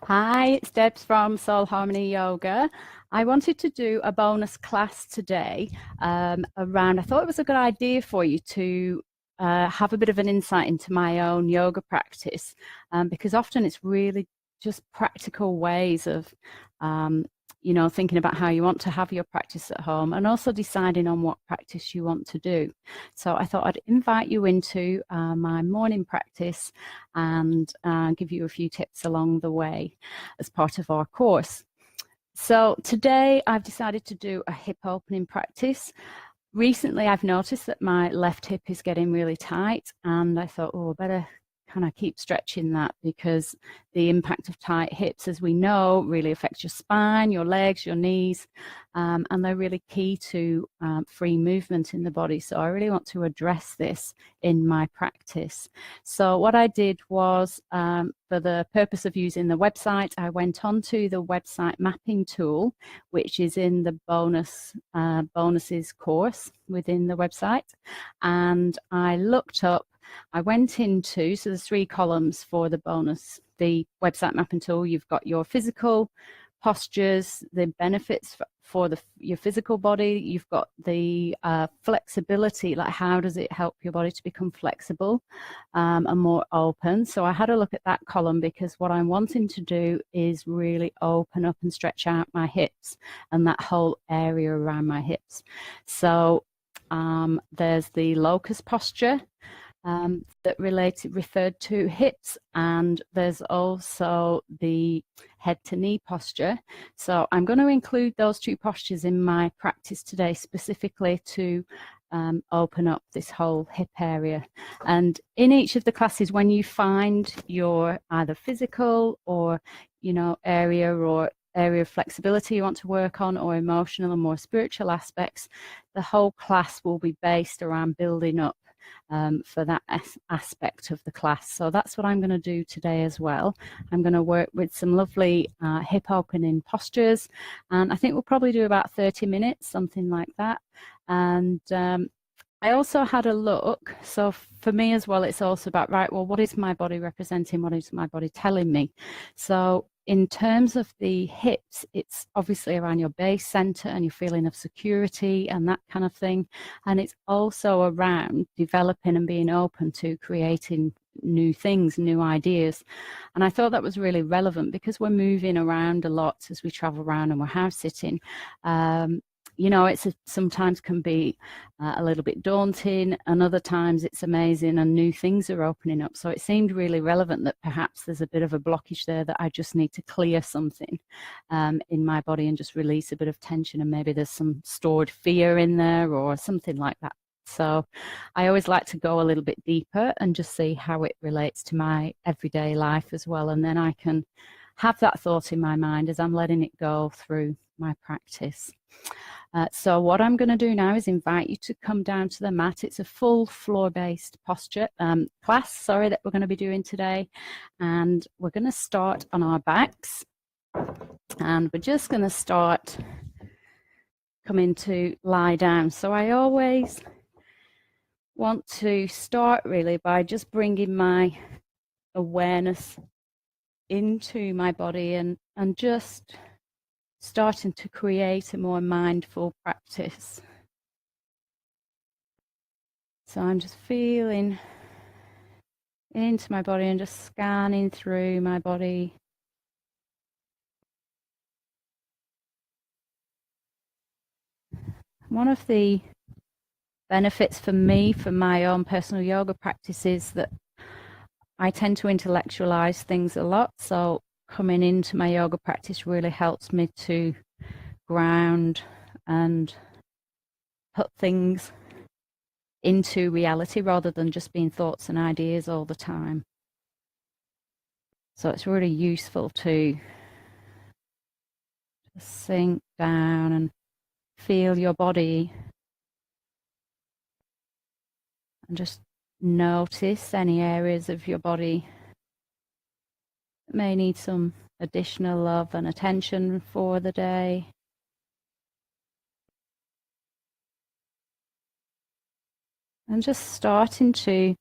Hi, it's Debs from Soul Harmony Yoga. I wanted to do a bonus class today around, I thought it was a good idea for you to have a bit of an insight into my own yoga practice because often it's really just practical ways of thinking about how you want to have your practice at home and also deciding on what practice you want to do. So I thought I'd invite you into my morning practice and give you a few tips along the way as part of our course. So today I've decided to do a hip opening practice. Recently I've noticed that my left hip is getting really tight, and I thought, oh, I better kind of keep stretching that because the impact of tight hips, as we know, really affects your spine, your legs, your knees, and they're really key to free movement in the body. So I really want to address this in my practice. So what I did was, for the purpose of using the website, I went onto the website mapping tool, which is in the bonuses course within the website, and I went into, so there's 3 columns for the bonus, the website mapping tool. You've got your physical postures, the benefits for your physical body. You've got the flexibility, like how does it help your body to become flexible and more open. So I had a look at that column because what I'm wanting to do is really open up and stretch out my hips and that whole area around my hips. So there's the locust posture that referred to hips, and there's also the head to knee posture. So I'm going to include those 2 postures in my practice today, specifically to open up this whole hip area. And in each of the classes, when you find your either physical or area of flexibility you want to work on, or emotional and more spiritual aspects, the whole class will be based around building up for that aspect of the class. So that's what I'm going to do today as well. I'm going to work with some lovely hip opening postures, and I think we'll probably do about 30 minutes, something like that. And I also had a look. So for me as well, it's also about, right, well, what is my body representing? What is my body telling me? So in terms of the hips, it's obviously around your base center and your feeling of security and that kind of thing. And it's also around developing and being open to creating new things, new ideas. And I thought that was really relevant because we're moving around a lot as we travel around and we're house sitting. It's sometimes can be a little bit daunting, and other times it's amazing and new things are opening up. So it seemed really relevant that perhaps there's a bit of a blockage there that I just need to clear something in my body and just release a bit of tension, and maybe there's some stored fear in there or something like that. So I always like to go a little bit deeper and just see how it relates to my everyday life as well, and then I can have that thought in my mind as I'm letting it go through my practice. So what I'm going to do now is invite you to come down to the mat. It's a full floor-based posture class, that we're going to be doing today. And we're going to start on our backs. And we're just going to start coming to lie down. So I always want to start really by just bringing my awareness into my body and just starting to create a more mindful practice. So I'm just feeling into my body and just scanning through my body. One of the benefits for me, for my own personal yoga practice, is that I tend to intellectualize things a lot. So coming into my yoga practice really helps me to ground and put things into reality rather than just being thoughts and ideas all the time. So it's really useful to just sink down and feel your body and just notice any areas of your body that may need some additional love and attention for the day. And just starting to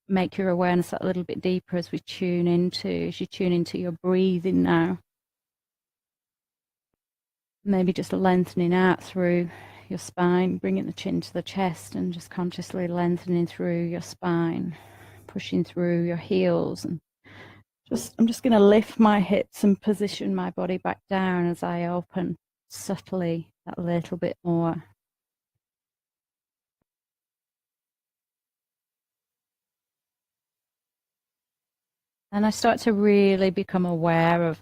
make your awareness a little bit deeper as you tune into your breathing now. Maybe just lengthening out through your spine, bringing the chin to the chest and just consciously lengthening through your spine, pushing through your heels. And I'm just going to lift my hips and position my body back down as I open subtly that little bit more. And I start to really become aware of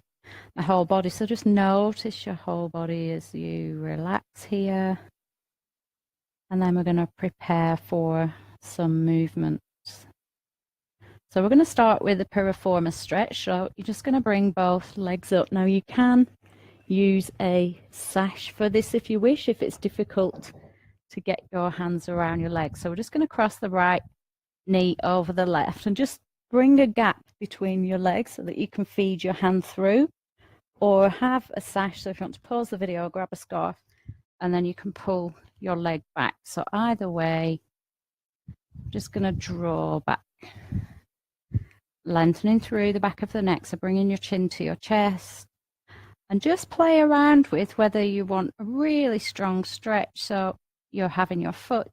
my whole body. So just notice your whole body as you relax here. And then we're going to prepare for some movements. So we're going to start with the piriformis stretch. So you're just going to bring both legs up. Now you can use a sash for this if you wish, if it's difficult to get your hands around your legs. So we're just going to cross the right knee over the left and just bring a gap between your legs so that you can feed your hand through, or have a sash. So if you want to pause the video, grab a scarf and then you can pull your leg back. So either way, I'm just going to draw back, lengthening through the back of the neck. So bringing your chin to your chest and just play around with whether you want a really strong stretch. So you're having your foot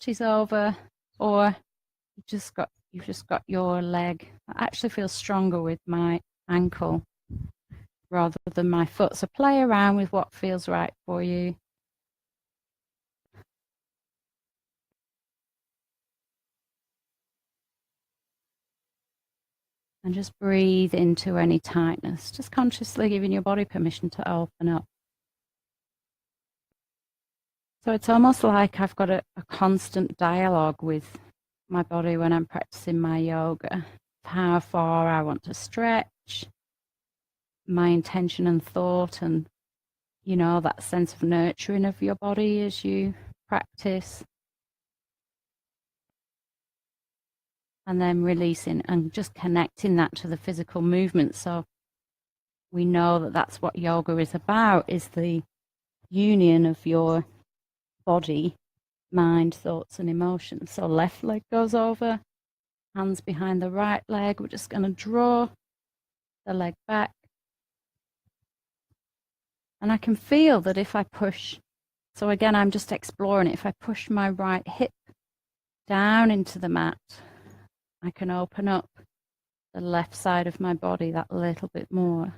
is over, or you've just got your leg. I actually feel stronger with my ankle rather than my foot. So play around with what feels right for you. And just breathe into any tightness, just consciously giving your body permission to open up. So it's almost like I've got a constant dialogue with my body when I'm practicing my yoga. How far I want to stretch, my intention and thought, and that sense of nurturing of your body as you practice. And then releasing and just connecting that to the physical movement. So we know that that's what yoga is about, is the union of your body, mind, thoughts, and emotions. So left leg goes over, hands behind the right leg. We're just going to draw the leg back. And I can feel that if I push, so again, I'm just exploring it. If I push my right hip down into the mat, I can open up the left side of my body that little bit more.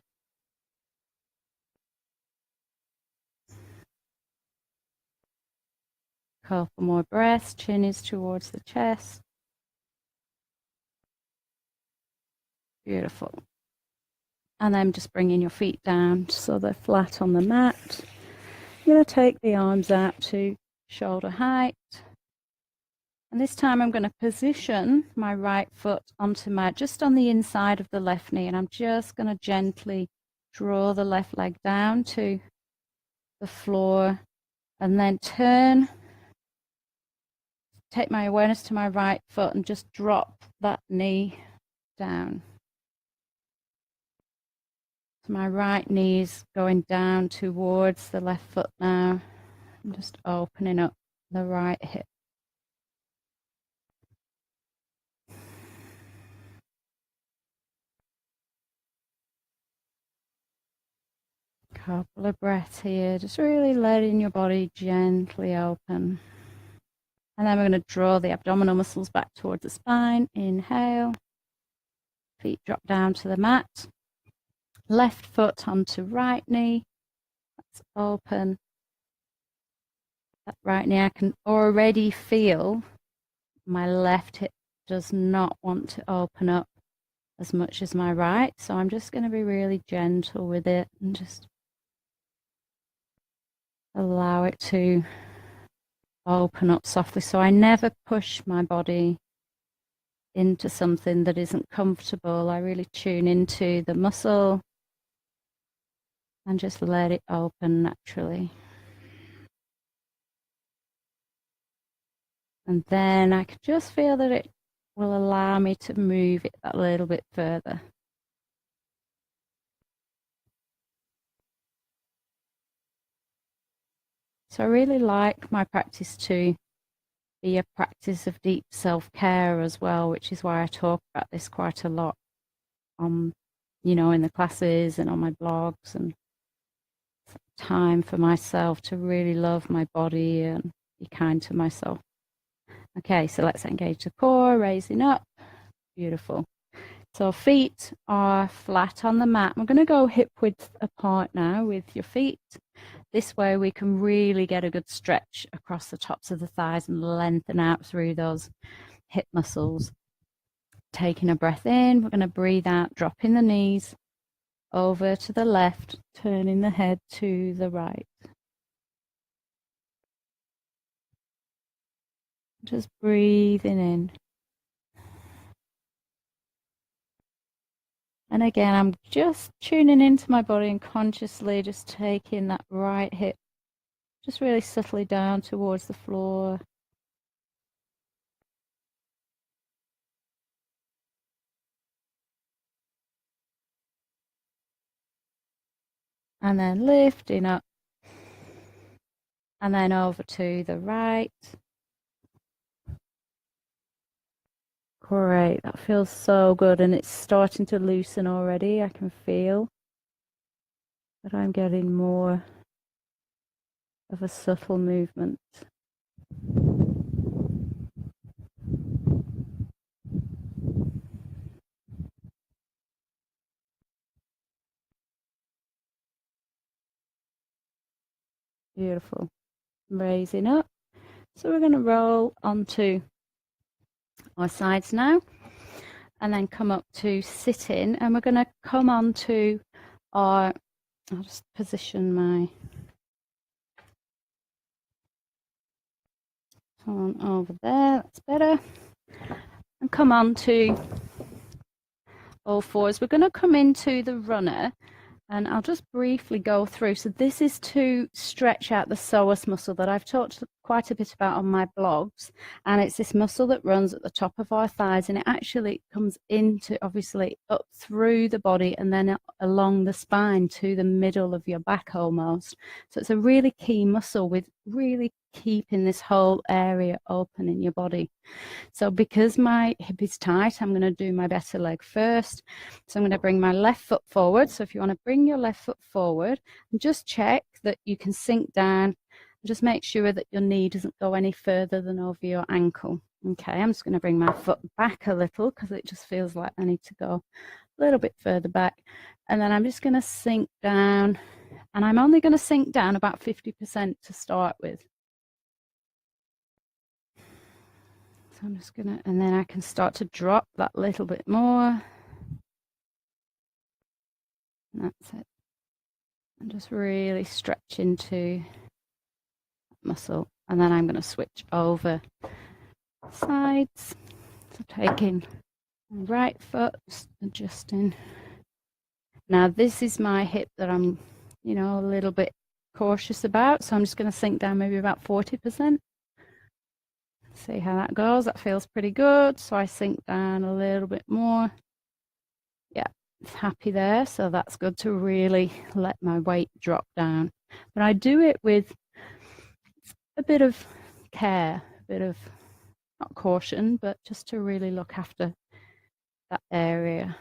Couple more breaths, chin is towards the chest. Beautiful. And then just bringing your feet down so they're flat on the mat. I'm going to take the arms out to shoulder height. And this time I'm going to position my right foot just on the inside of the left knee. And I'm just going to gently draw the left leg down to the floor and then take my awareness to my right foot and just drop that knee down. So my right knee is going down towards the left foot now. I'm just opening up the right hip. Couple of breaths here, just really letting your body gently open. And then we're going to draw the abdominal muscles back towards the spine. Inhale. Feet drop down to the mat. Left foot onto right knee. That's open. That right knee, I can already feel my left hip does not want to open up as much as my right. So I'm just going to be really gentle with it and just allow it to open up softly. So I never push my body into something that isn't comfortable. I really tune into the muscle and just let it open naturally. And then I can just feel that it will allow me to move it a little bit further. So I really like my practice to be a practice of deep self-care as well, which is why I talk about this quite a lot on, in the classes and on my blogs, and time for myself to really love my body and be kind to myself. Okay, so let's engage the core, raising up. Beautiful. So feet are flat on the mat. We're going to go hip width apart now with your feet. This way we can really get a good stretch across the tops of the thighs and lengthen out through those hip muscles. Taking a breath in, we're going to breathe out, dropping the knees over to the left, turning the head to the right. Just breathing in. And again, I'm just tuning into my body and consciously just taking that right hip just really subtly down towards the floor. And then lifting up. And then over to the right. Great, that feels so good, and it's starting to loosen already. I can feel that I'm getting more of a subtle movement. Beautiful. Raising up. So we're going to roll onto our sides now, and then come up to sitting, and we're going to come on to our, I'll just position my phone over there, that's better, and come on to all fours. We're going to come into the runner, and I'll just briefly go through. So this is to stretch out the psoas muscle that I've talked quite a bit about on my blogs, and it's this muscle that runs at the top of our thighs, and it actually comes into, obviously, up through the body and then along the spine to the middle of your back almost. So it's a really key muscle with really keeping this whole area open in your body. So because my hip is tight, I'm going to do my better leg first. So I'm going to bring my left foot forward. So if you want to bring your left foot forward, and just check that you can sink down. Just make sure that your knee doesn't go any further than over your ankle. Okay, I'm just going to bring my foot back a little because it just feels like I need to go a little bit further back. And then I'm just going to sink down. And I'm only going to sink down about 50% to start with. So I'm just going to, and then I can start to drop that little bit more. And that's it. And just really stretch into muscle. And then I'm going to switch over sides. So taking my right foot, adjusting. Now this is my hip that I'm, a little bit cautious about. So I'm just going to sink down maybe about 40%. See how that goes. That feels pretty good. So I sink down a little bit more. Yeah, it's happy there. So that's good to really let my weight drop down. But I do it with a bit of care, a bit of, not caution, but just to really look after that area.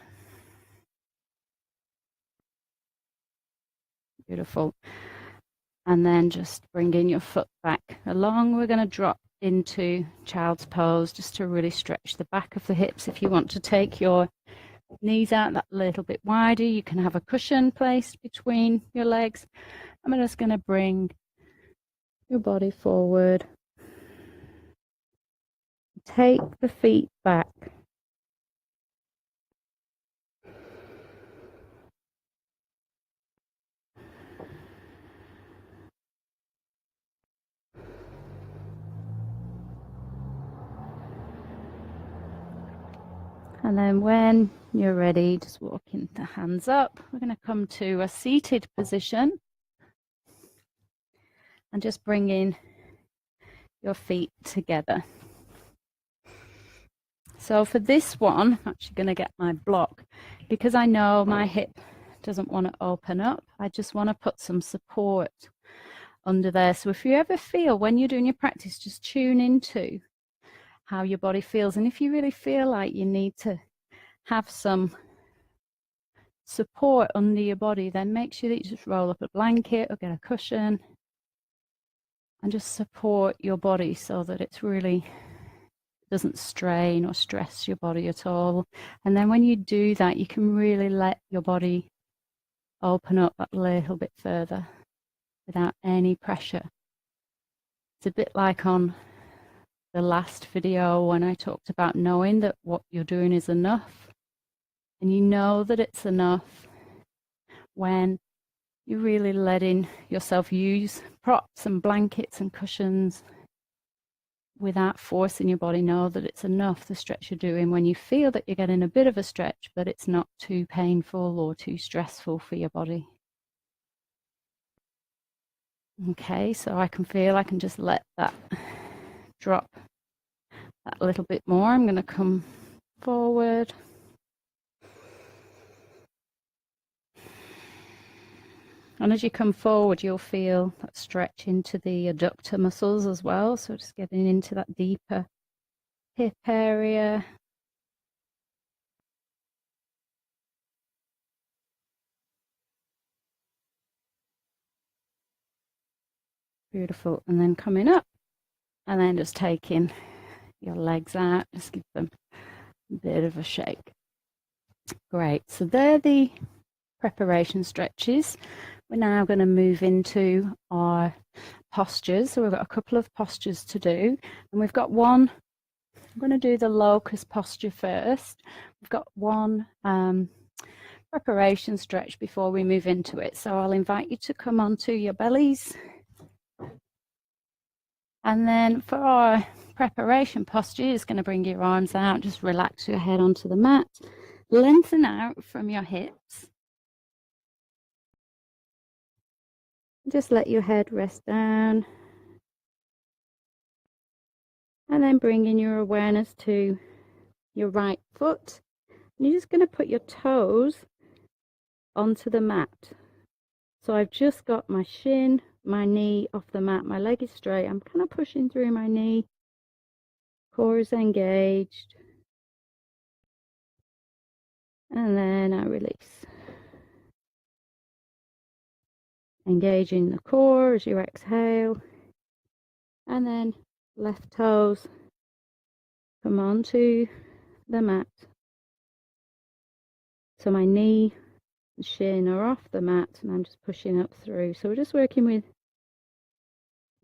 Beautiful. And then just bringing your foot back along. We're going to drop into child's pose just to really stretch the back of the hips. If you want to take your knees out that little bit wider, you can have a cushion placed between your legs. I'm just going to bring your body forward. Take the feet back. And then when you're ready, just walking the hands up. We're going to come to a seated position. And just bringing your feet together. So for this one, I'm actually going to get my block because I know my hip doesn't want to open up. I just want to put some support under there. So if you ever feel when you're doing your practice, just tune into how your body feels. And if you really feel like you need to have some support under your body, then make sure that you just roll up a blanket or get a cushion and just support your body so that it's really doesn't strain or stress your body at all. And then when you do that, you can really let your body open up a little bit further without any pressure. It's a bit like on the last video when I talked about knowing that what you're doing is enough. And you know that it's enough when you're really letting yourself use props and blankets and cushions without forcing your body. Know that it's enough, the stretch you're doing, when you feel that you're getting a bit of a stretch, but it's not too painful or too stressful for your body. Okay, so I can just let that drop that little bit more. I'm going to come forward. And as you come forward, you'll feel that stretch into the adductor muscles as well. So just getting into that deeper hip area. Beautiful. And then coming up and then just taking your legs out. Just give them a bit of a shake. Great. So they're the preparation stretches. We're now going to move into our postures. So we've got a couple of postures to do, and we've got one. I'm going to do the locust posture first. We've got one preparation stretch before we move into it. So I'll invite you to come onto your bellies. And then for our preparation posture, you're just going to bring your arms out, just relax your head onto the mat, lengthen out from your hips. Just let your head rest down. And then bring in your awareness to your right foot. And you're just going to put your toes onto the mat. So I've just got my shin, my knee off the mat. My leg is straight. I'm kind of pushing through my knee. Core is engaged. And then I release. Engaging the core as you exhale. And then left toes come onto the mat. So my knee and shin are off the mat and I'm just pushing up through. So we're just working with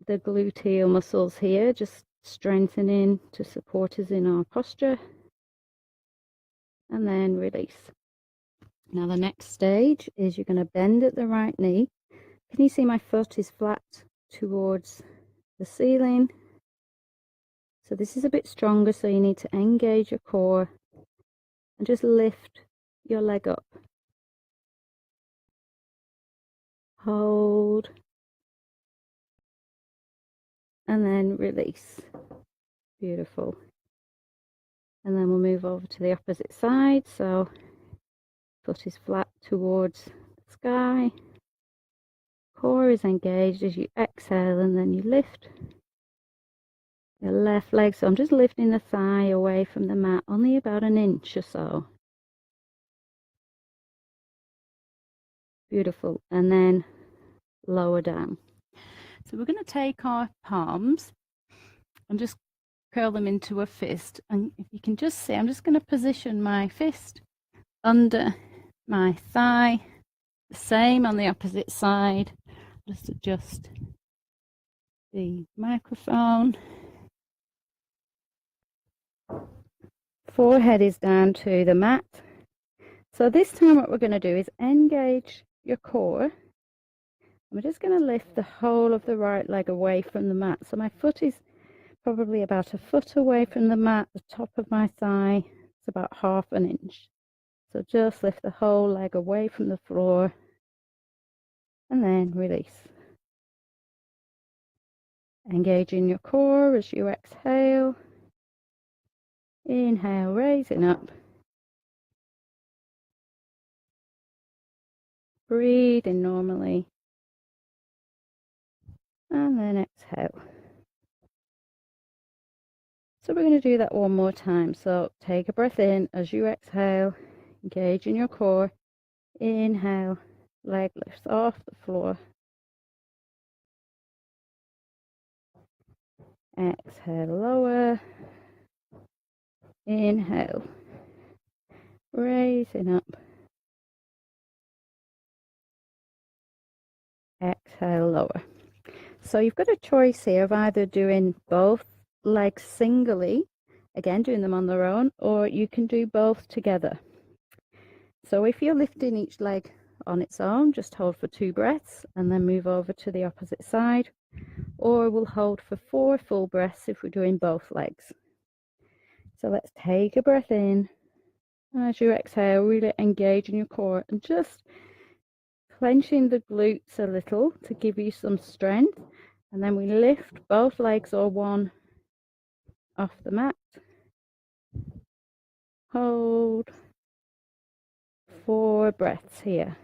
the gluteal muscles here, just strengthening to support us in our posture. And then release. Now the next stage is you're going to bend at the right knee. Can you see my foot is flat towards the ceiling? So this is a bit stronger, so you need to engage your core and just lift your leg up. Hold. And then release. Beautiful. And then we'll move over to the opposite side. So foot is flat towards the sky. Core is engaged as you exhale, and then you lift your left leg. So I'm just lifting the thigh away from the mat, only about an inch or so. Beautiful. And then lower down. So we're going to take our palms and just curl them into a fist. And if you can just see, I'm just going to position my fist under my thigh. The same on the opposite side. Just adjust the microphone. Forehead is down to the mat. So this time what we're going to do is engage your core. We're just going to lift the whole of the right leg away from the mat. So my foot is probably about a foot away from the mat. The top of my thigh is about half an inch. So just lift the whole leg away from the floor and then release. Engaging your core as you exhale. Inhale, raising up. Breathing normally. And then exhale. So we're going to do that one more time. So take a breath in as you exhale, engage in your core. Inhale, leg lifts off the floor. Exhale, lower. Inhale, raising up. Exhale, lower. So you've got a choice here of either doing both legs singly, again doing them on their own, or you can do both together. So if you're lifting each leg on its own, just hold for 2 breaths and then move over to the opposite side, or we'll hold for 4 full breaths if we're doing both legs. So let's take a breath in. As you exhale, really engage in your core and just clenching the glutes a little to give you some strength. And then we lift both legs or one off the mat. Hold 4 breaths here.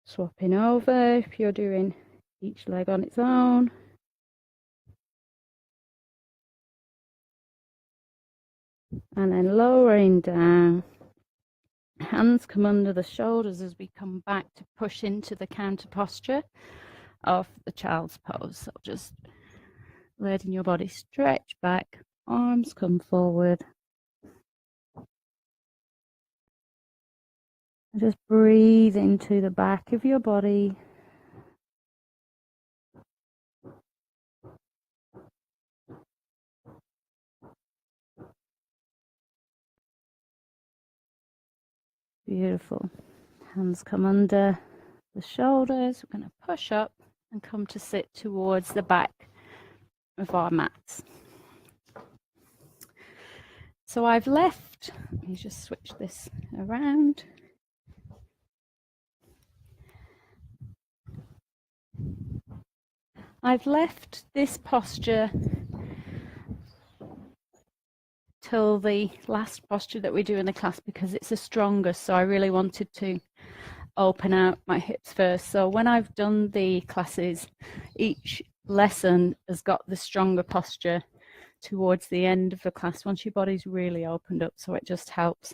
Swapping over if you're doing each leg on its own. And then lowering down. Hands come under the shoulders as we come back to push into the counter posture of the child's pose. So just letting your body stretch back, arms come forward. And just breathe into the back of your body. Beautiful. Hands come under the shoulders. We're going to push up and come to sit towards the back of our mats. So I've left, let me just switch this around. I've left this posture till the last posture that we do in the class because it's the strongest, so I really wanted to open out my hips first. So when I've done the classes, each lesson has got the stronger posture towards the end of the class once your body's really opened up, so it just helps.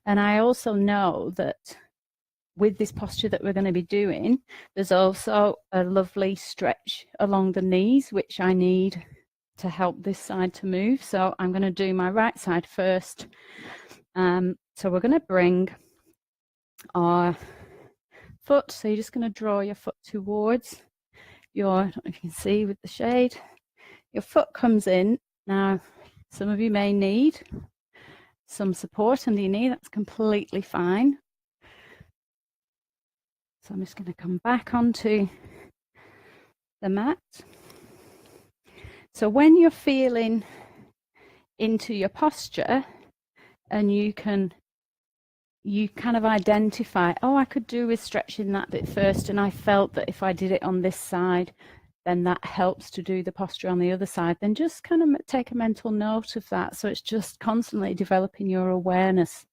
And I also know that with this posture that we're going to be doing, there's also a lovely stretch along the knees, which I need to help this side to move. So I'm going to do my right side first. So we're going to bring our foot. So you're just going to draw your foot towards your, I don't know if you can see with the shade, your foot comes in. Now, some of you may need some support under your knee. That's completely fine. So I'm just going to come back onto the mat. So when you're feeling into your posture and you kind of identify, oh, I could do with stretching that bit first, and I felt that if I did it on this side, then that helps to do the posture on the other side, then just kind of take a mental note of that. So it's just constantly developing your awareness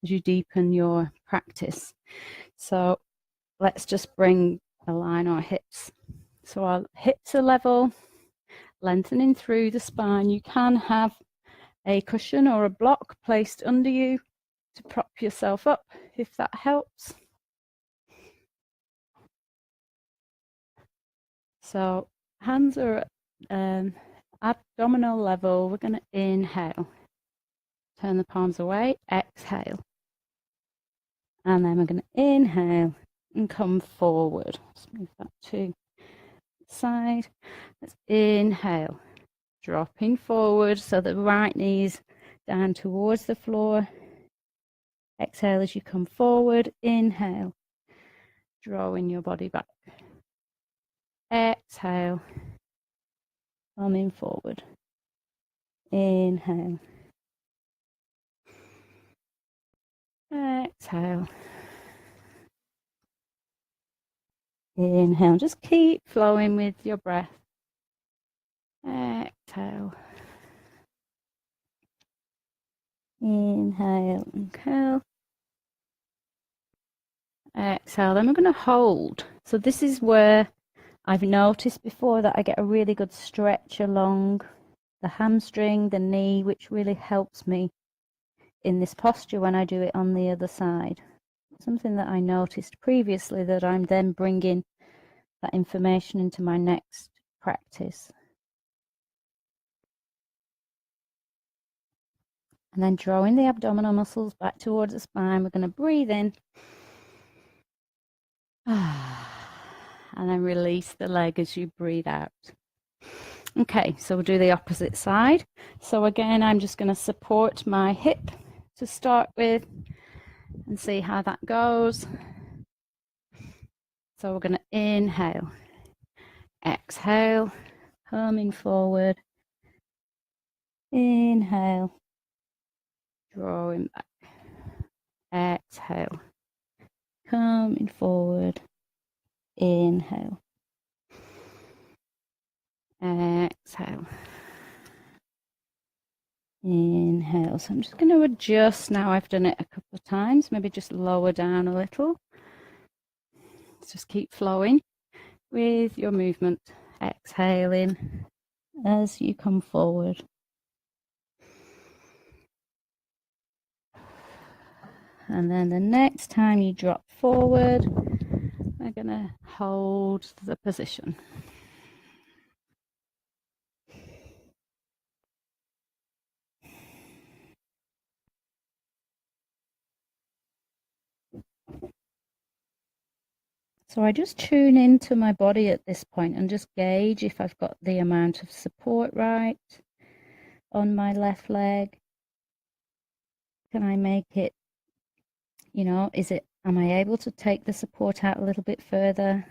as you deepen your practice. So let's just align our hips. So our hips are level, lengthening through the spine. You can have a cushion or a block placed under you to prop yourself up if that helps. So hands are at abdominal level. We're going to inhale. Turn the palms away. Exhale. And then we're going to inhale and come forward. Let's move that to the side. Let's inhale. Dropping forward so the right knee's down towards the floor. Exhale as you come forward. Inhale. Drawing your body back. Exhale. Coming forward. Inhale. Exhale. Inhale. Just keep flowing with your breath. Exhale. Inhale and curl. Exhale. Then we're going to hold. So this is where I've noticed before that I get a really good stretch along the hamstring, the knee, which really helps me in this posture when I do it on the other side. Something that I noticed previously that I'm then bringing that information into my next practice. And then drawing the abdominal muscles back towards the spine, we're going to breathe in. And then release the leg as you breathe out. Okay, so we'll do the opposite side. So again, I'm just going to support my hip to start with and see how that goes. So we're going to inhale, exhale, coming forward, inhale, drawing back, exhale, coming forward, inhale, exhale, inhale. So I'm just going to adjust now. I've done it a couple of times, maybe just lower down a little. Let's just keep flowing with your movement, exhaling as you come forward. And then the next time you drop forward, we're going to hold the position. So I just tune into my body at this point and just gauge if I've got the amount of support right on my left leg. Can I make it, am I able to take the support out a little bit further?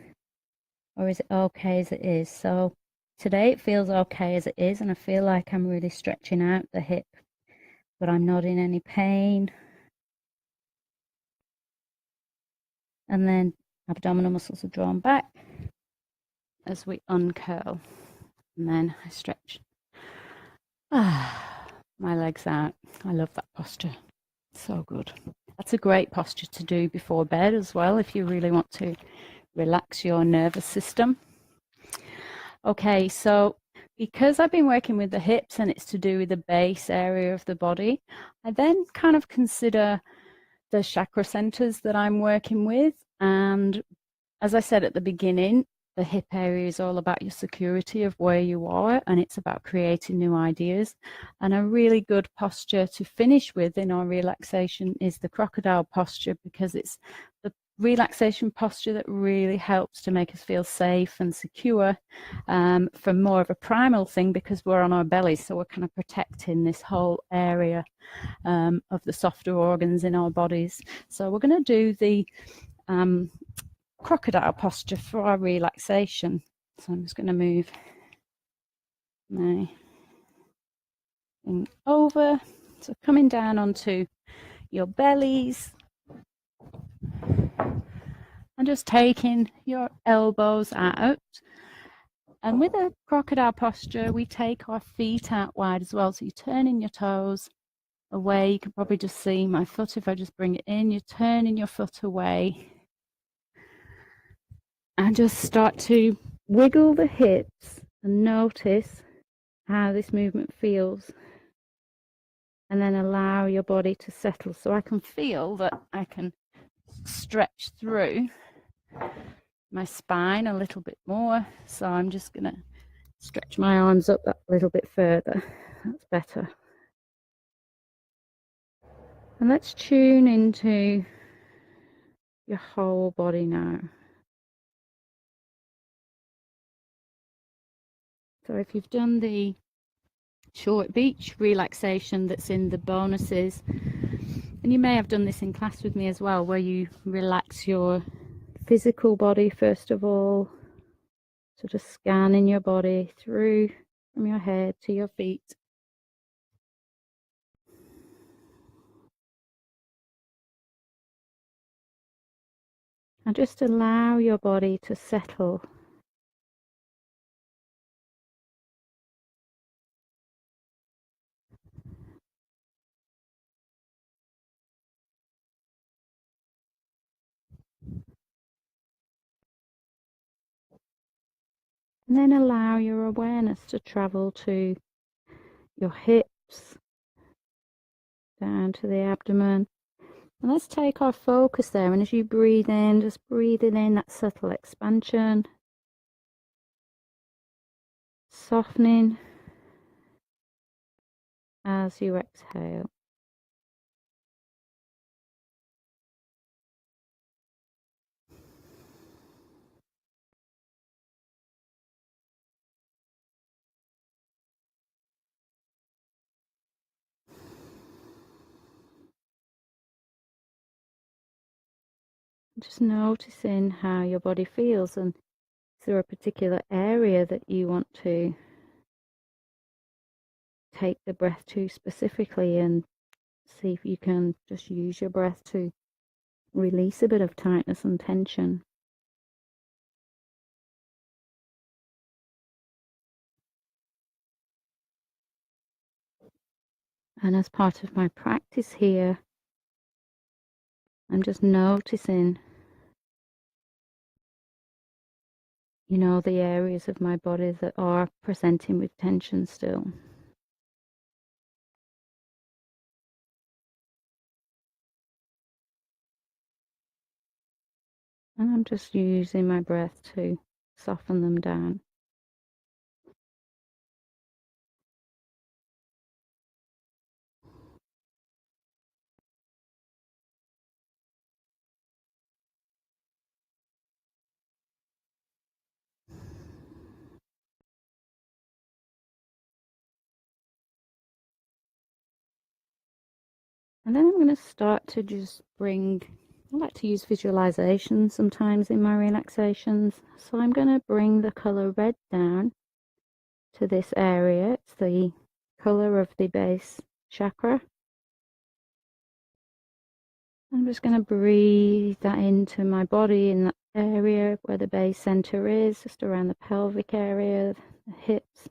Or is it okay as it is? So today it feels okay as it is, and I feel like I'm really stretching out the hip, but I'm not in any pain. And then abdominal muscles are drawn back as we uncurl. And then I stretch my legs out. I love that posture. So good. That's a great posture to do before bed as well if you really want to relax your nervous system. Okay, so because I've been working with the hips and it's to do with the base area of the body, I then kind of consider the chakra centers that I'm working with. And as I said at the beginning, the hip area is all about your security of where you are, and it's about creating new ideas. And a really good posture to finish with in our relaxation is the crocodile posture, because it's the relaxation posture that really helps to make us feel safe and secure, from more of a primal thing, because we're on our bellies, so we're kind of protecting this whole area of the softer organs in our bodies. So we're going to do the crocodile posture for our relaxation. So I'm just going to move my thing over. So coming down onto your bellies and just taking your elbows out. And with a crocodile posture, we take our feet out wide as well. So you're turning your toes away. You can probably just see my foot. If I just bring it in, you're turning your foot away. And just start to wiggle the hips and notice how this movement feels. And then allow your body to settle. So I can feel that I can stretch through my spine a little bit more. So I'm just going to stretch my arms up that little bit further. That's better. And let's tune into your whole body now. So if you've done the short beach relaxation that's in the bonuses, and you may have done this in class with me as well, where you relax your physical body first of all, sort of scanning your body through from your head to your feet. And just allow your body to settle. And then allow your awareness to travel to your hips, down to the abdomen. And let's take our focus there. And as you breathe in, just breathing in that subtle expansion, softening as you exhale. Just noticing how your body feels, and is there a particular area that you want to take the breath to specifically, and see if you can just use your breath to release a bit of tightness and tension. And as part of my practice here, I'm just noticing, the areas of my body that are presenting with tension still. And I'm just using my breath to soften them down. And then I'm going to start to just I like to use visualization sometimes in my relaxations. So I'm going to bring the color red down to this area. It's the color of the base chakra. I'm just going to breathe that into my body in that area where the base center is, just around the pelvic area, the hips.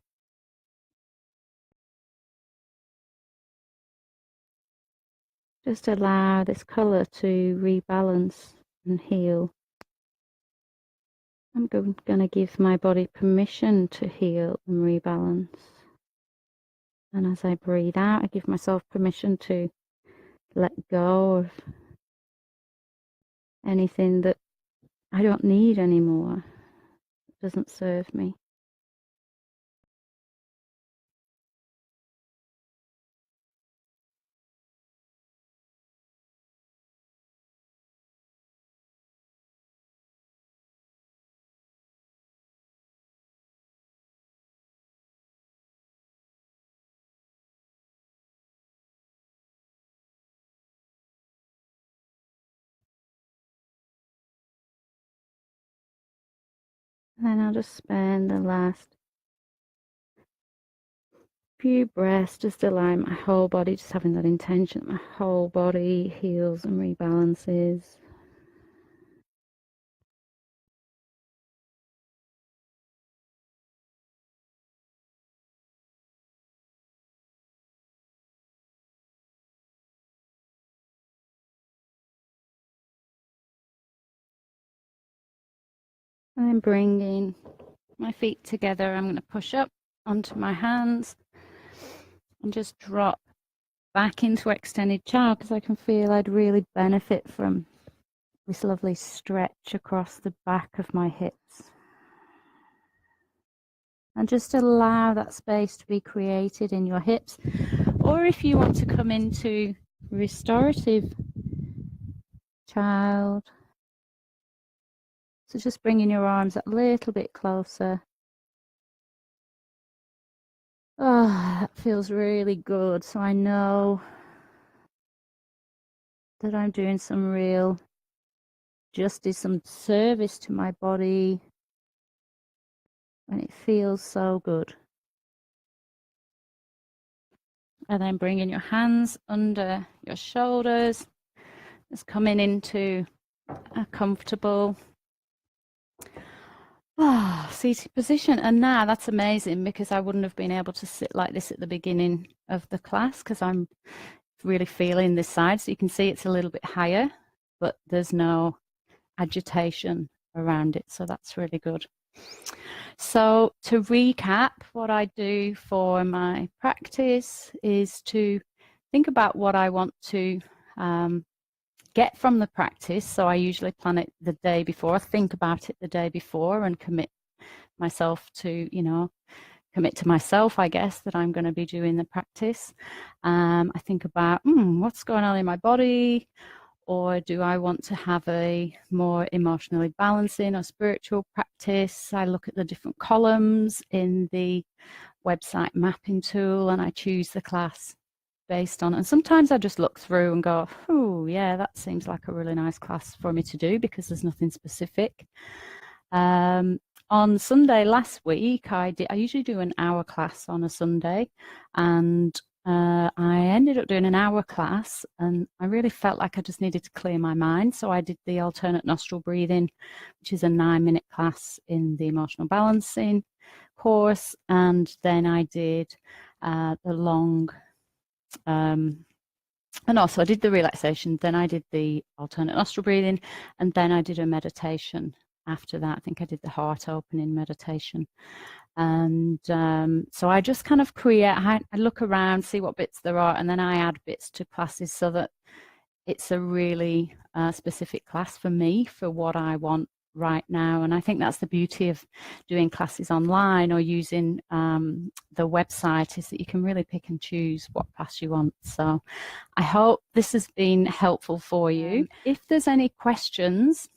Just allow this color to rebalance and heal. I'm going to give my body permission to heal and rebalance. And as I breathe out, I give myself permission to let go of anything that I don't need anymore, that doesn't serve me. And then I'll just spend the last few breaths just allowing my whole body, just having that intention that my whole body heals and rebalances. And then bringing my feet together, I'm going to push up onto my hands and just drop back into extended child, because I can feel I'd really benefit from this lovely stretch across the back of my hips. And just allow that space to be created in your hips. Or if you want to come into restorative child, so just bringing your arms a little bit closer. Oh, that feels really good. So I know that I'm doing some real justice, some service to my body, and it feels so good. And then bringing your hands under your shoulders, just coming into a comfortable seated position. And now that's amazing, because I wouldn't have been able to sit like this at the beginning of the class, because I'm really feeling this side. So you can see it's a little bit higher, but there's no agitation around it. So that's really good. So to recap, what I do for my practice is to think about what I want to get from the practice. So I usually plan it the day before, think about it the day before and commit myself to, commit to myself, I guess, that I'm going to be doing the practice. I think about what's going on in my body, or do I want to have a more emotionally balancing or spiritual practice? I look at the different columns in the website mapping tool and I choose the class based on it. And sometimes I just look through and go, oh, yeah, that seems like a really nice class for me to do because there's nothing specific. On Sunday last week, I usually do an hour class on a Sunday, and I ended up doing an hour class, and I really felt like I just needed to clear my mind. So I did the alternate nostril breathing, which is a 9-minute class in the emotional balancing course, and then I did the long. And also I did the relaxation, then I did the alternate nostril breathing, and then I did a meditation after that. I think I did the heart opening meditation. And so I just kind of I look around, see what bits there are, and then I add bits to classes so that it's a really specific class for me, for what I want right now. And I think that's the beauty of doing classes online or using the website, is that you can really pick and choose what class you want. So I hope this has been helpful for you. If there's any questions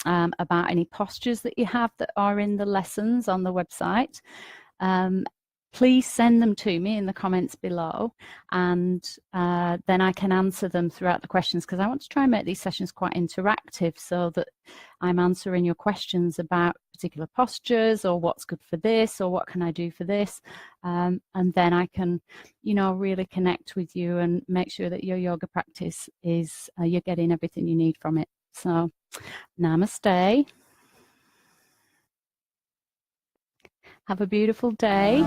about any postures that you have that are in the lessons on the website, please send them to me in the comments below, and then I can answer them throughout the questions, because I want to try and make these sessions quite interactive so that I'm answering your questions about particular postures, or what's good for this, or what can I do for this, and then I can, really connect with you and make sure that your yoga practice is, you're getting everything you need from it. So, namaste. Have a beautiful day.